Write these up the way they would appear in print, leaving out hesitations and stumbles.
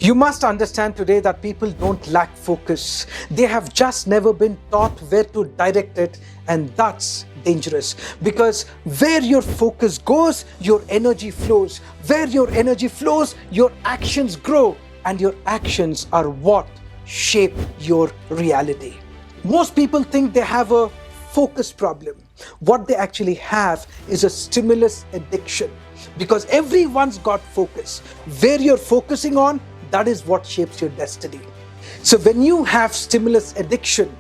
You must understand today that people don't lack focus. They have just never been taught where to direct it, and that's dangerous. Because where your focus goes, your energy flows. Where your energy flows, your actions grow, and your actions are what shape your reality. Most people think they have a focus problem. What they actually have is a stimulus addiction. Because everyone's got focus. Where you're focusing on, that is what shapes your destiny. So when you have stimulus addiction,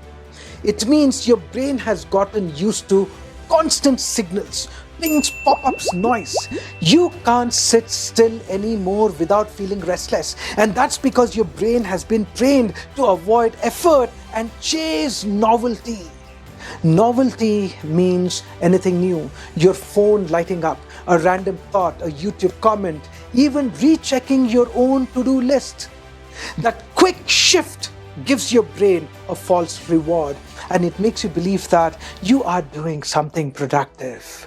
it means your brain has gotten used to constant signals, pings, pop-ups, noise. You can't sit still anymore without feeling restless. And that's because your brain has been trained to avoid effort and chase novelty. Novelty means anything new. Your phone lighting up, a random thought, a YouTube comment, even rechecking your own to-do list. That quick shift gives your brain a false reward, and it makes you believe that you are doing something productive.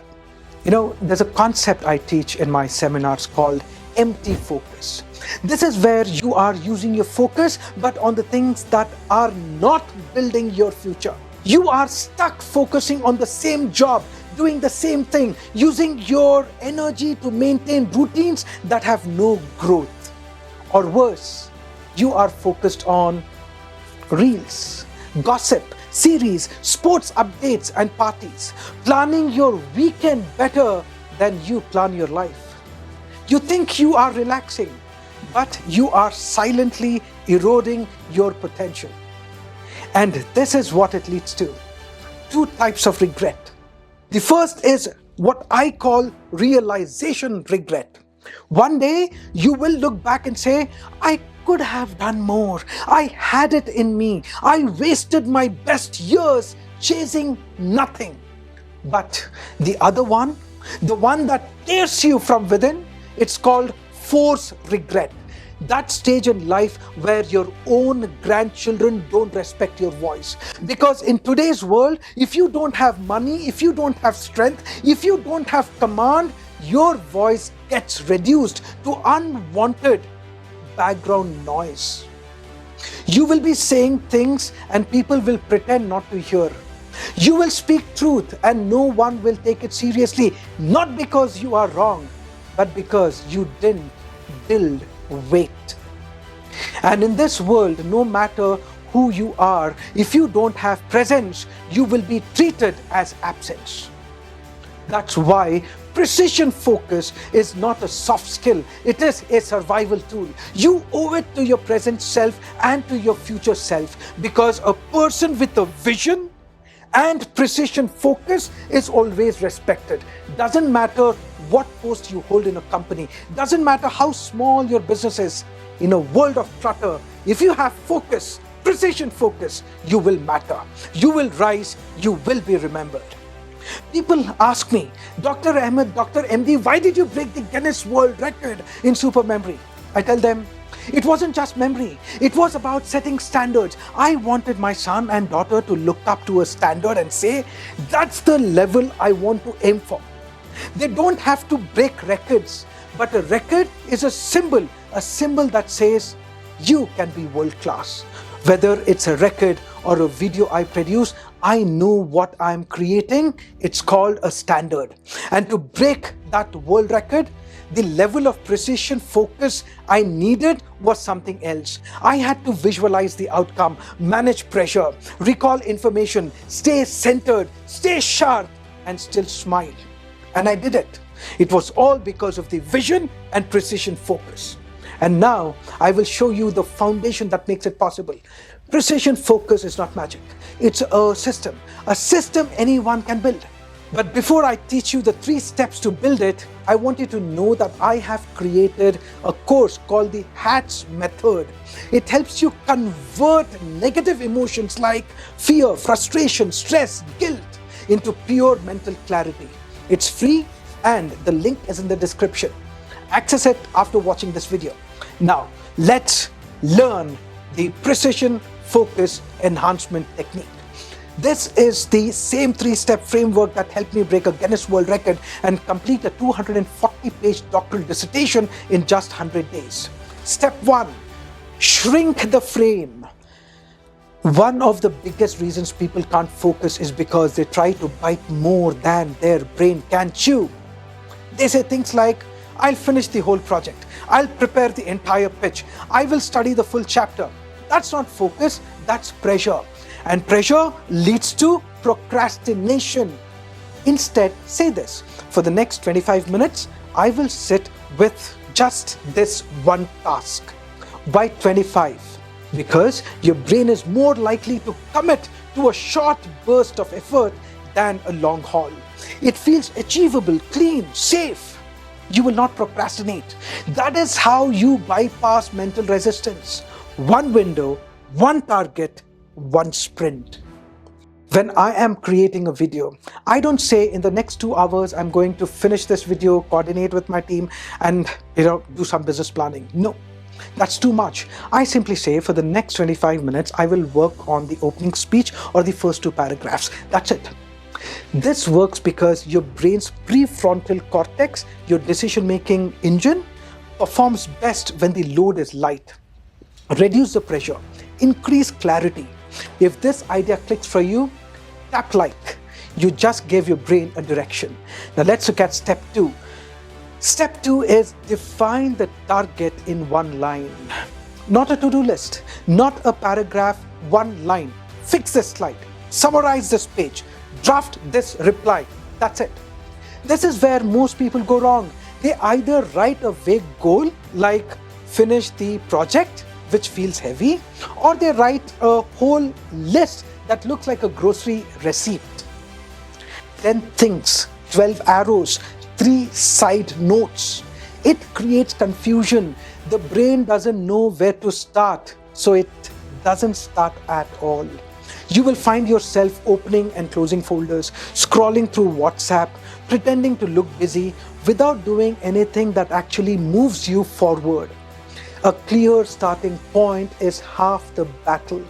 There's a concept I teach in my seminars called empty focus. This is where you are using your focus, but on the things that are not building your future. You are stuck focusing on the same job, doing the same thing, using your energy to maintain routines that have no growth. Or worse, you are focused on reels, gossip, series, sports updates and parties, planning your weekend better than you plan your life. You think you are relaxing, but you are silently eroding your potential. And this is what it leads to. Two types of regret. The first is what I call realization regret. One day you will look back and say, I could have done more. I had it in me. I wasted my best years chasing nothing. But the other one, the one that tears you from within, it's called force regret. That stage in life where your own grandchildren don't respect your voice. Because in today's world, if you don't have money, if you don't have strength, if you don't have command, your voice gets reduced to unwanted background noise. You will be saying things and people will pretend not to hear. You will speak truth and no one will take it seriously, not because you are wrong, but because you didn't build weight. And in this world, no matter who you are, if you don't have presence, you will be treated as absence. That's why precision focus is not a soft skill, it is a survival tool. You owe it to your present self and to your future self, because a person with a vision and precision focus is always respected. Doesn't matter what post you hold in a company, doesn't matter how small your business is. In a world of clutter, if you have focus, precision focus, you will matter. You will rise, you will be remembered. People ask me, Dr. Ahmed, Dr. MD, why did you break the Guinness World Record in super memory? I tell them, it wasn't just memory. It was about setting standards. I wanted my son and daughter to look up to a standard and say, that's the level I want to aim for. They don't have to break records, but a record is a symbol that says you can be world class. Whether it's a record or a video I produce, I know what I'm creating. It's called a standard. And to break that world record, the level of precision focus I needed was something else. I had to visualize the outcome, manage pressure, recall information, stay centered, stay sharp, and still smile. And I did it. It was all because of the vision and precision focus. And now I will show you the foundation that makes it possible. Precision focus is not magic. It's a system anyone can build. But before I teach you the 3 steps to build it, I want you to know that I have created a course called the HATS method. It helps you convert negative emotions like fear, frustration, stress, guilt into pure mental clarity. It's free and the link is in the description. Access it after watching this video. Now, let's learn the precision focus enhancement technique. This is the same 3-step framework that helped me break a Guinness World Record and complete a 240-page doctoral dissertation in just 100 days. Step 1, Shrink the frame. One of the biggest reasons people can't focus is because they try to bite more than their brain can chew. They say things like, I'll finish the whole project. I'll prepare the entire pitch. I will study the full chapter. That's not focus, that's pressure. And pressure leads to procrastination. Instead, say this: for the next 25 minutes, I will sit with just this one task. Why 25? Because your brain is more likely to commit to a short burst of effort than a long haul. It feels achievable, clean, safe. You will not procrastinate. That is how you bypass mental resistance. One window, one target, one sprint. When I am creating a video, I don't say in the next 2 hours I'm going to finish this video, coordinate with my team, and do some business planning. No, that's too much. I simply say for the next 25 minutes I will work on the opening speech or the first 2 paragraphs. That's it. This works because your brain's prefrontal cortex, your decision-making engine, performs best when the load is light. Reduce the pressure, increase clarity. If this idea clicks for you, tap like. You just gave your brain a direction. Now let's look at step 2. Step 2 is define the target in one line. Not a to-do list, not a paragraph, one line. Fix this slide, summarize this page, draft this reply. That's it. This is where most people go wrong. They either write a vague goal like finish the project, which feels heavy, or they write a whole list that looks like a grocery receipt. 10 things, 12 arrows, 3 side notes. It creates confusion. The brain doesn't know where to start, so it doesn't start at all. You will find yourself opening and closing folders, scrolling through WhatsApp, pretending to look busy without doing anything that actually moves you forward. A clear starting point is half the battle.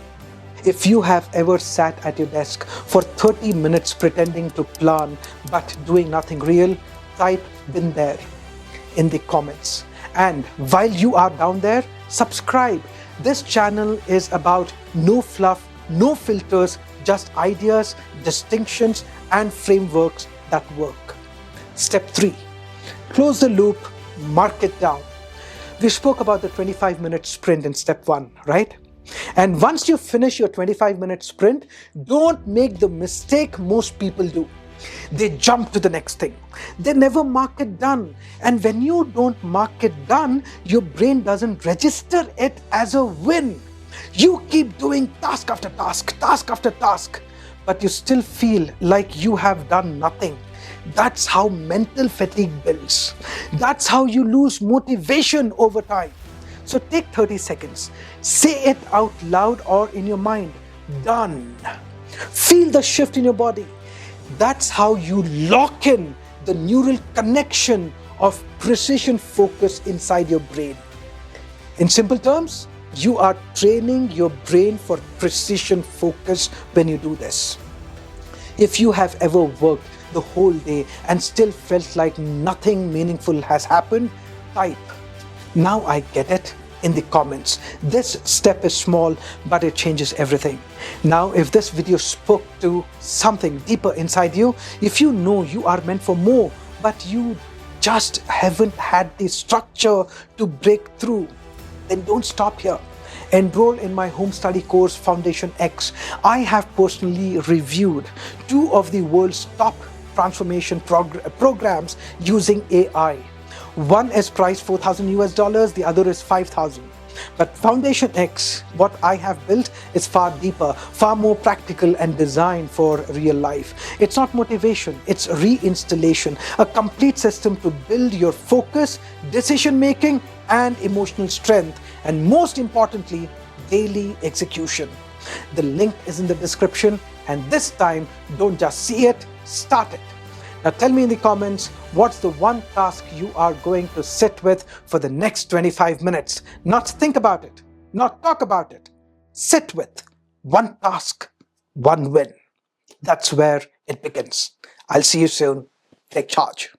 If you have ever sat at your desk for 30 minutes pretending to plan but doing nothing real, type "been there" in the comments. And while you are down there, subscribe. This channel is about no fluff, no filters, just ideas, distinctions, and frameworks that work. Step 3. Close the loop, mark it down. We spoke about the 25-minute sprint in step 1, right? And once you finish your 25-minute sprint, don't make the mistake most people do. They jump to the next thing. They never mark it done. And when you don't mark it done, your brain doesn't register it as a win. You keep doing task after task, task after task, but you still feel like you have done nothing. That's how mental fatigue builds. That's how you lose motivation over time. So take 30 seconds. Say it out loud or in your mind. Done. Feel the shift in your body. That's how you lock in the neural connection of precision focus inside your brain. In simple terms, you are training your brain for precision focus when you do this. If you have ever worked the whole day and still felt like nothing meaningful has happened, type "now I get it" in the comments. This step is small, but it changes everything. Now, if this video spoke to something deeper inside you, if you know you are meant for more, but you just haven't had the structure to break through, then don't stop here. Enroll in my home study course, FoundationX. I have personally reviewed 2 of the world's top transformation programs using AI. One is priced $4,000 US, the other is $5,000. But FoundationX, what I have built, is far deeper, far more practical and designed for real life. It's not motivation, it's reinstallation, a complete system to build your focus, decision making, and emotional strength, and most importantly, daily execution. The link is in the description, and this time, don't just see it, start it. Now tell me in the comments, what's the one task you are going to sit with for the next 25 minutes? Not think about it, not talk about it. Sit with one task, one win. That's where it begins. I'll see you soon. Take charge.